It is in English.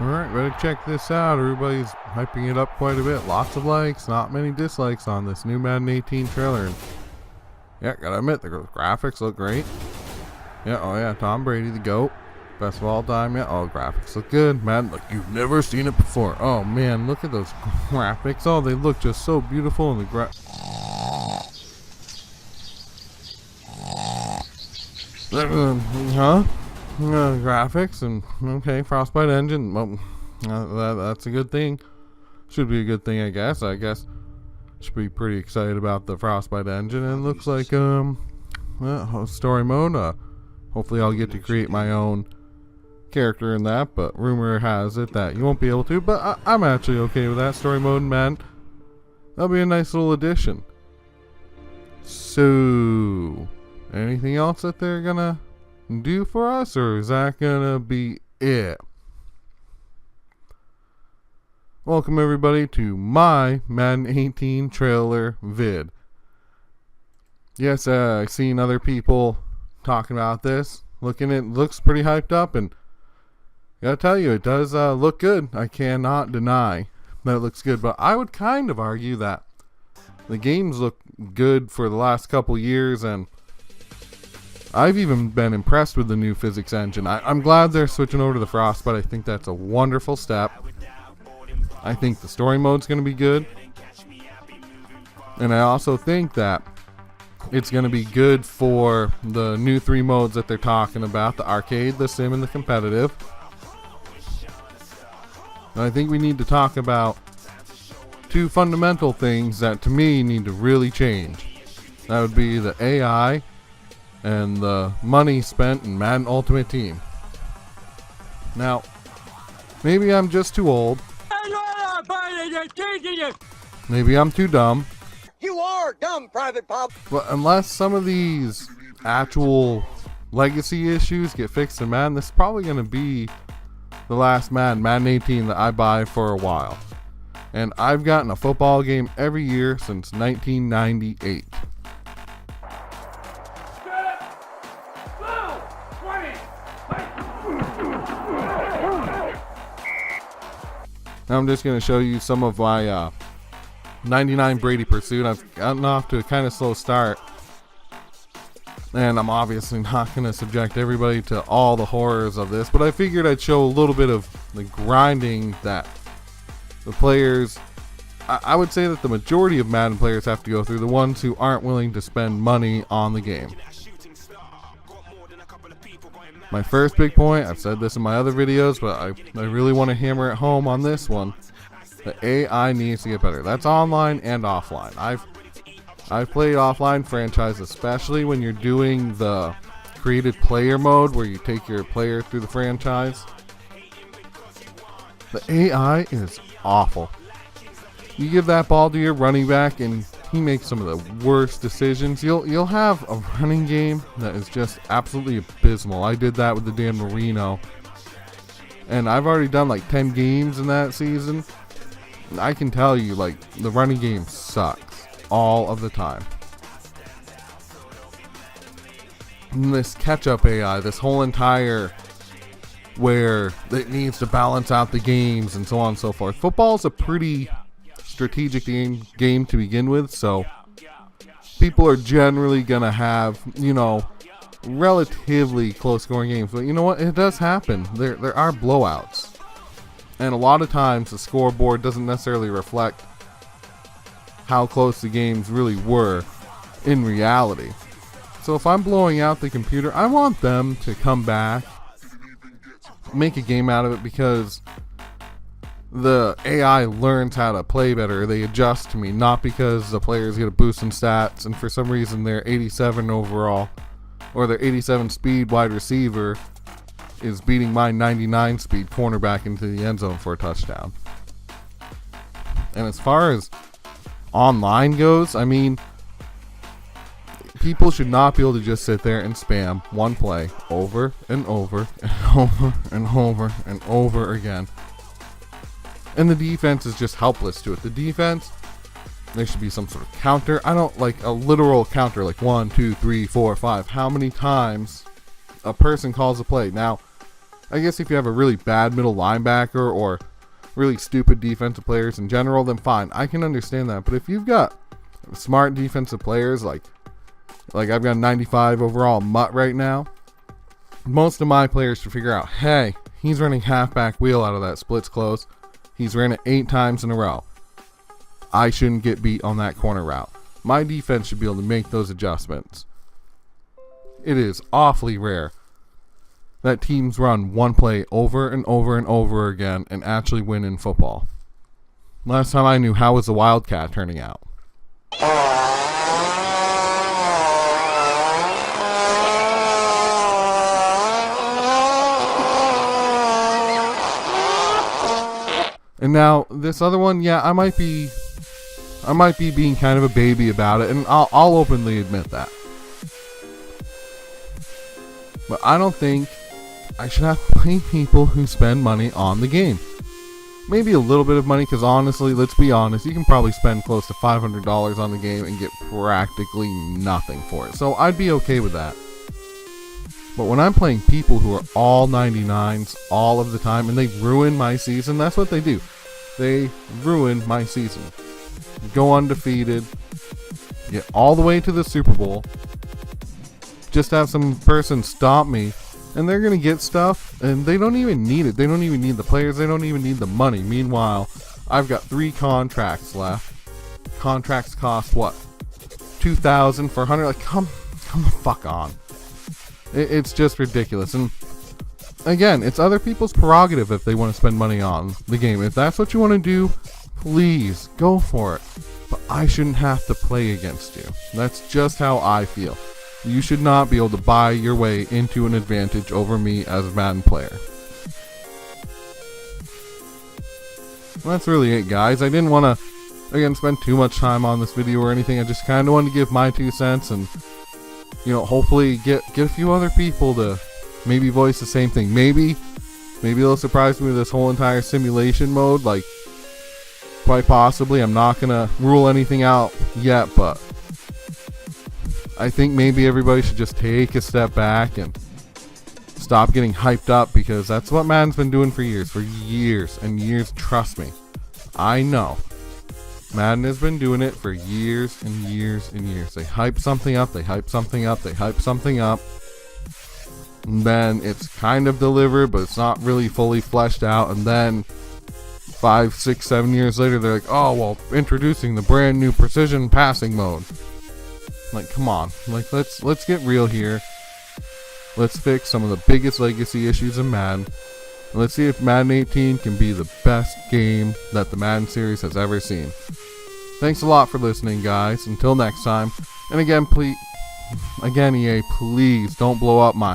Alright, better check this out. Everybody's hyping it up quite a bit. Lots of likes, not many dislikes on this new Madden 18 trailer. And yeah, gotta admit, the graphics look great. Yeah, oh yeah, Tom Brady, the GOAT. Best of all time, yeah. Oh, graphics look good. Madden, like you've never seen it before. Oh man, look at those graphics. Oh, they look just so beautiful in the graphics and okay, Frostbite engine. Well, that's a good thing. Should be a good thing, I guess. Should be pretty excited about the Frostbite engine. And it looks like story mode. Hopefully, I'll get to create my own character in that. But rumor has it that you won't be able to. But I'm actually okay with that story mode, man. That'll be a nice little addition. So, anything else that they're gonna do for us, or is that gonna be it? Welcome everybody to my Madden 18 trailer vid. Yes, I've seen other people talking about this. Looks pretty hyped up, and gotta tell you, it does look good. I cannot deny that it looks good, but I would kind of argue that the games look good for the last couple years, and I've even been impressed with the new physics engine. I'm glad they're switching over to the Frostbite. I think that's a wonderful step. I think the story mode's going to be good. And I also think that it's going to be good for the new 3 modes that they're talking about. The arcade, the sim, and the competitive. And I think we need to talk about 2 fundamental things that to me need to really change. That would be the AI and the money spent in Madden Ultimate Team. Now, maybe I'm just too old. Maybe I'm too dumb. You are dumb, Private Pop. But unless some of these actual legacy issues get fixed in Madden, this is probably going to be the last Madden 18 that I buy for a while. And I've gotten a football game every year since 1998. Now I'm just going to show you some of my 99 Brady pursuit. I've gotten off to a kind of slow start, and I'm obviously not going to subject everybody to all the horrors of this, but I figured I'd show a little bit of the grinding that the players, I would say that the majority of Madden players have to go through, the ones who aren't willing to spend money on the game. My first big point, I've said this in my other videos, but I really want to hammer it home on this one. The AI needs to get better. That's online and offline. I've played offline franchise, especially when you're doing the created player mode where you take your player through the franchise. The AI is awful. You give that ball to your running back and he makes some of the worst decisions. You'll have a running game that is just absolutely abysmal. I did that with the Dan Marino, and I've already done like 10 games in that season. And I can tell you, like, the running game sucks all of the time. And this catch-up AI, this whole entire where it needs to balance out the games and so on and so forth. Football's a pretty strategic game to begin with, so people are generally gonna have, relatively close scoring games. But you know what, it does happen. There are blowouts, and a lot of times the scoreboard doesn't necessarily reflect how close the games really were in reality. So if I'm blowing out the computer, I want them to come back, make a game out of it, because the AI learns how to play better. They adjust to me, not because the players get a boost in stats and for some reason they're 87 overall or their 87 speed wide receiver is beating my 99 speed cornerback into the end zone for a touchdown. And as far as online goes, I mean, people should not be able to just sit there and spam one play over and over and over and over and over again. And the defense is just helpless to it. The defense, there should be some sort of counter. I don't like a literal counter, like 1, 2, 3, 4, 5. How many times a person calls a play? Now, I guess if you have a really bad middle linebacker or really stupid defensive players in general, then fine, I can understand that. But if you've got smart defensive players, like I've got a 95 overall Mutt right now, most of my players should figure out, hey, he's running halfback wheel out of that splits close. He's ran it 8 times in a row. I shouldn't get beat on that corner route. My defense should be able to make those adjustments. It is awfully rare that teams run one play over and over and over again and actually win in football. Last time I knew, how was the Wildcat turning out? And now this other one, yeah, I might be being kind of a baby about it, and I'll openly admit that. But I don't think I should have to play people who spend money on the game. Maybe a little bit of money, because honestly, let's be honest, you can probably spend close to $500 on the game and get practically nothing for it. So I'd be okay with that. But when I'm playing people who are all 99s all of the time, and they ruin my season, that's what they do. They ruin my season. Go undefeated, get all the way to the Super Bowl, just have some person stomp me, and they're going to get stuff, and they don't even need it. They don't even need the players. They don't even need the money. Meanwhile, I've got 3 contracts left. Contracts cost, what? $2,000 for 100? Like, come the fuck on. It's just ridiculous. And again, it's other people's prerogative if they want to spend money on the game. If that's what you want to do, please go for it. But I shouldn't have to play against you. That's just how I feel. You should not be able to buy your way into an advantage over me as a Madden player. Well, that's really it, guys. I didn't want to, again, spend too much time on this video or anything. I just kind of wanted to give my 2 cents and, you know, hopefully get a few other people to maybe voice the same thing. Maybe they'll surprise me with this whole entire simulation mode. Like, quite possibly. I'm not going to rule anything out yet, but I think maybe everybody should just take a step back and stop getting hyped up, because that's what Madden's been doing for years and years. Trust me, I know. Madden has been doing it for years and years and years. They hype something up, they hype something up, they hype something up, and then it's kind of delivered, but it's not really fully fleshed out. And then 5, 6, 7 years later, they're like, oh, well, introducing the brand new precision passing mode. Like, come on. Like, let's get real here. Let's fix some of the biggest legacy issues in Madden. And let's see if Madden 18 can be the best game that the Madden series has ever seen. Thanks a lot for listening, guys. Until next time. And again, EA, please don't blow up my